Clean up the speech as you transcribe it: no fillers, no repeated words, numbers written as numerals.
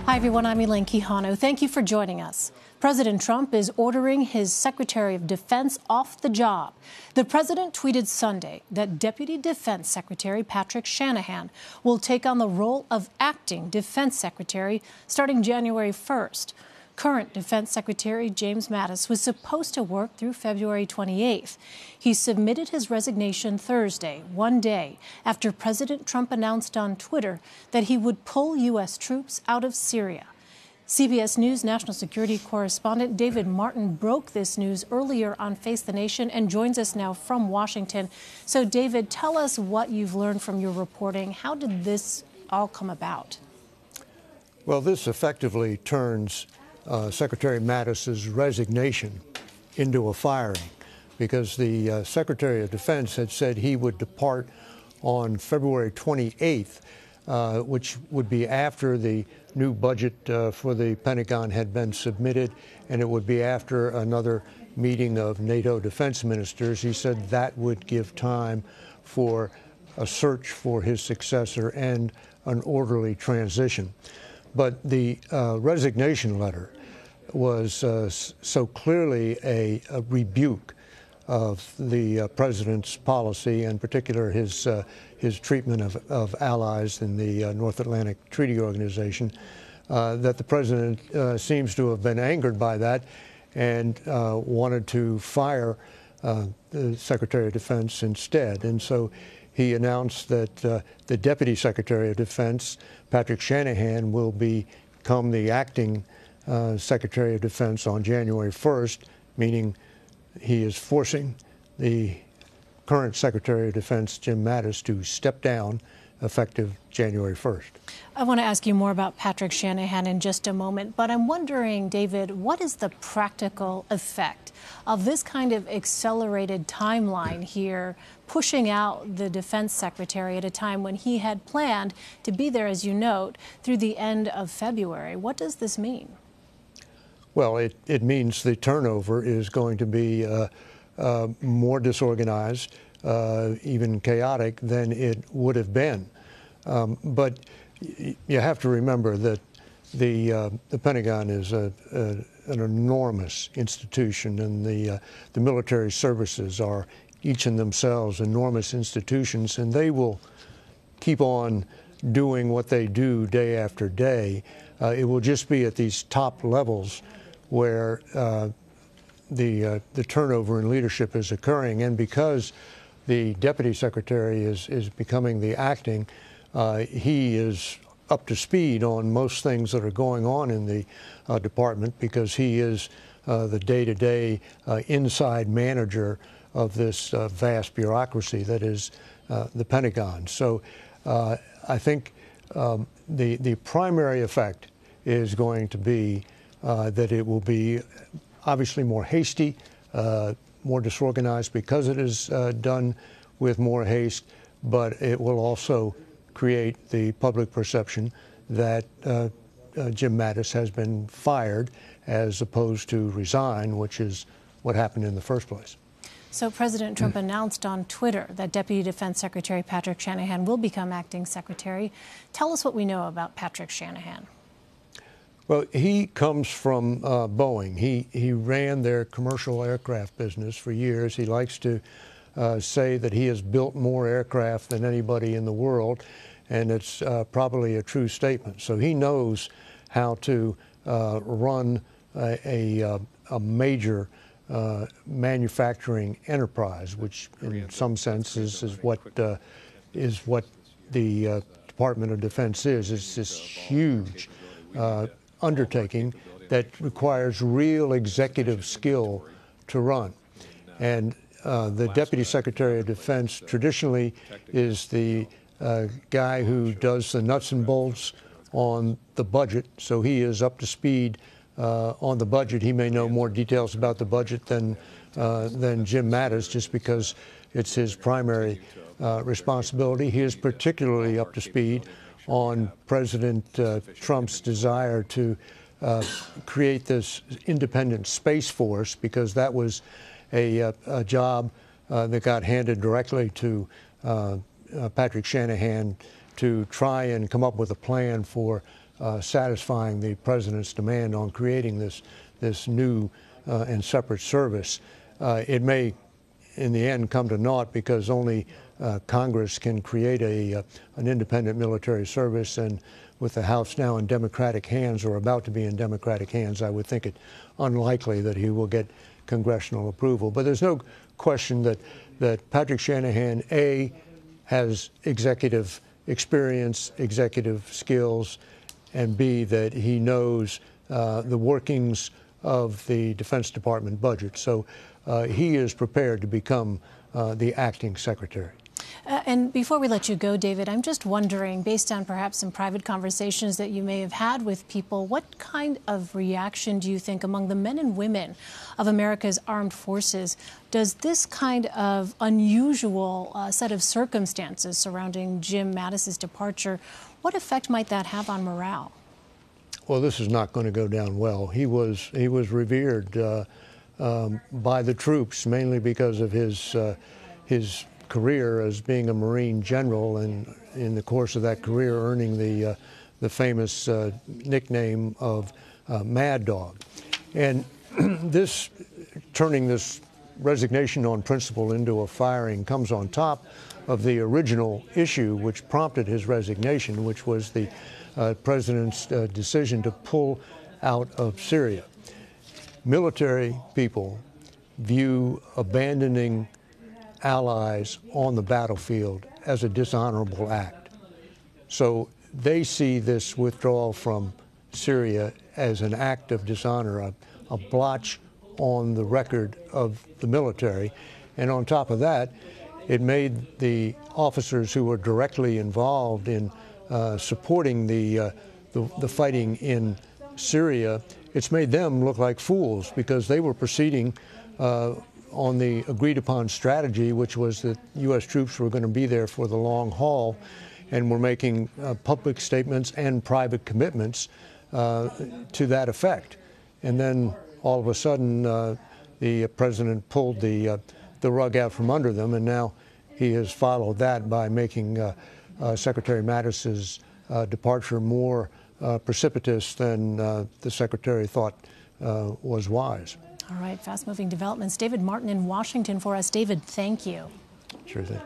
Hi, everyone. I'm Elaine Quijano. Thank you for joining us. President Trump is ordering his Secretary of Defense off the job. The president tweeted Sunday that Deputy Defense Secretary Patrick Shanahan will take on the role of acting Defense Secretary starting January 1st. Current Defense Secretary James Mattis was supposed to work through February 28th. He submitted his resignation Thursday, one day after President Trump announced on Twitter that he would pull U.S. troops out of Syria. CBS News national security correspondent David Martin broke this news earlier on Face the Nation and joins us now from Washington. So, David, tell us what you've learned from your reporting. How did this all come about? Well, this effectively turns Secretary Mattis's resignation into a firing, because the Secretary of Defense had said he would depart on February 28th, which would be after the new budget for the Pentagon had been submitted, and it would be after another meeting of NATO defense ministers. He said that would give time for a search for his successor and an orderly transition. But the resignation letter was so clearly a rebuke of the president's policy, in particular his treatment of allies in the North Atlantic Treaty Organization, that the president seems to have been angered by that and wanted to fire the Secretary of Defense instead. And so he announced that the Deputy Secretary of Defense, Patrick Shanahan, will become the acting Secretary of Defense on January 1st, meaning he is forcing the current Secretary of Defense, Jim Mattis, to step down effective January 1st. I want to ask you more about Patrick Shanahan in just a moment, but I'm wondering, David, what is the practical effect of this kind of accelerated timeline here, pushing out the defense secretary at a time when he had planned to be there, as you note, through the end of February? What does this mean? Well, it means the turnover is going to be more disorganized, even chaotic than it would have been. But you have to remember that the Pentagon is an enormous institution, and the military services are each in themselves enormous institutions, and they will keep on doing what they do day after day. It will just be at these top levels where the turnover in leadership is occurring, and because the deputy secretary is becoming the acting, he is up to speed on most things that are going on in the department, because he is the day-to-day inside manager of this vast bureaucracy that is the Pentagon. So I think the primary effect is going to be that it will be obviously more hasty, more disorganized because it is done with more haste, but it will also create the public perception that Jim Mattis has been fired as opposed to resign, which is what happened in the first place. So President Trump announced on Twitter that Deputy Defense Secretary Patrick Shanahan will become acting secretary. Tell us what we know about Patrick Shanahan. Well, he comes from Boeing. He ran their commercial aircraft business for years. He likes to say that he has built more aircraft than anybody in the world, and it's probably a true statement. So he knows how to run a major manufacturing enterprise, which in some sense is what the Department of Defense is. It's this huge undertaking that requires real executive skill to run. And the Deputy Secretary of Defense traditionally is the guy who does the nuts and bolts on the budget, so he is up to speed on the budget. He may know more details about the budget than Jim Mattis, just because it's his primary responsibility. He is particularly up to speed on President Trump's desire to create this independent Space Force, because that was a job that got handed directly to Patrick Shanahan to try and come up with a plan for satisfying the president's demand on creating this new and separate service. It may, in the end, come to naught because only Congress can create an independent military service, and with the House now in Democratic hands, or about to be in Democratic hands, I would think it unlikely that he will get congressional approval. But there's no question that Patrick Shanahan, A, has executive experience, executive skills, and B, that he knows the workings of the Defense Department budget. So he is prepared to become the acting secretary. And before we let you go, David, I'm just wondering, based on perhaps some private conversations that you may have had with people, what kind of reaction do you think among the men and women of America's armed forces does this kind of unusual set of circumstances surrounding Jim Mattis's departure, what effect might that have on morale? Well, this is not going to go down well. He was revered by the troops, mainly because of his career as being a Marine general, and in the course of that career earning the famous nickname of Mad Dog. And turning this resignation on principle into a firing comes on top of the original issue which prompted his resignation, which was the president's decision to pull out of Syria. Military people view abandoning allies on the battlefield as a dishonorable act. So they see this withdrawal from Syria as an act of dishonor, a blotch on the record of the military. And on top of that, it made the officers who were directly involved in supporting the fighting in Syria, it's made them look like fools because they were proceeding on the agreed-upon strategy, which was that U.S. troops were going to be there for the long haul, and were making public statements and private commitments to that effect. And then all of a sudden, the president pulled the rug out from under them, and now he has followed that by making Secretary Mattis's departure more precipitous than the secretary thought was wise. All right, fast-moving developments. David Martin in Washington for us. David, thank you. Sure thing.